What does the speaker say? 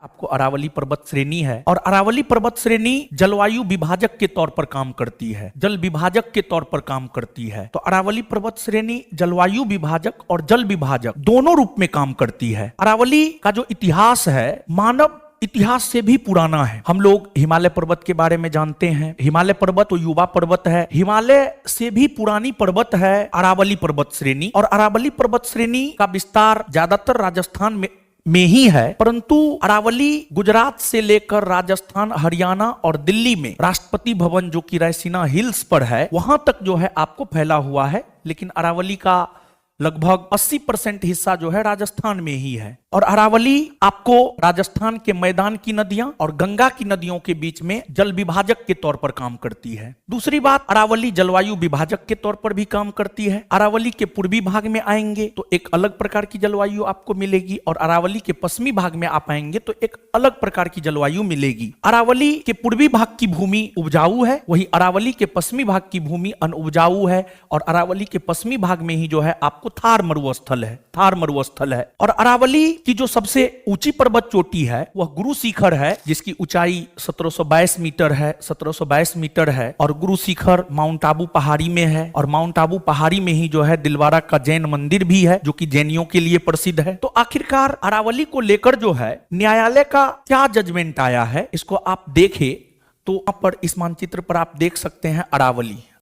आपको अरावली पर्वत श्रेणी है और अरावली पर्वत श्रेणी जलवायु विभाजक के तौर पर काम करती है, जल विभाजक के तौर पर काम करती है। तो अरावली पर्वत श्रेणी जलवायु विभाजक और जल विभाजक दोनों रूप में काम करती है। अरावली का जो इतिहास है मानव इतिहास से भी पुराना है। हम लोग हिमालय पर्वत के बारे में जानते हैं। हिमालय पर्वत तो युवा पर्वत है, हिमालय से भी पुरानी पर्वत है अरावली पर्वत श्रेणी। और अरावली पर्वत श्रेणी का विस्तार ज्यादातर राजस्थान में ही है, परंतु अरावली गुजरात से लेकर राजस्थान, हरियाणा और दिल्ली में राष्ट्रपति भवन जो कि रैसीना हिल्स पर है वहां तक जो है आपको फैला हुआ है। लेकिन अरावली का लगभग 80% हिस्सा जो है राजस्थान में ही है। और अरावली आपको राजस्थान के मैदान की नदियां और गंगा की नदियों के बीच में जल विभाजक के तौर पर काम करती है। दूसरी बात, अरावली जलवायु विभाजक के तौर पर भी काम करती है। अरावली के पूर्वी भाग में आएंगे तो एक अलग प्रकार की जलवायु आपको मिलेगी और अरावली के पश्चिमी भाग में आप आएंगे तो एक अलग प्रकार की जलवायु मिलेगी। अरावली के पूर्वी भाग की भूमि उपजाऊ है, वही अरावली के पश्चिमी भाग की भूमि अनुपजाऊ है। और अरावली के पश्चिमी भाग में ही जो है आपको थार मरुस्थल है, थार मरुस्थल है। और अरावली की जो सबसे ऊंची पर्वत चोटी है वह गुरु शिखर है, जिसकी ऊंचाई 1722 मीटर है, 1722 मीटर है। और गुरु शिखर माउंट आबू पहाड़ी में है और माउंट आबू पहाड़ी में ही जो है दिलवारा का जैन मंदिर भी है जो कि जैनियों के लिए प्रसिद्ध है। तो आखिरकार अरावली को लेकर जो है न्यायालय का क्या जजमेंट आया है इसको आप देखें तो वहां पर इस मानचित्र पर आप देख सकते हैं अरावली।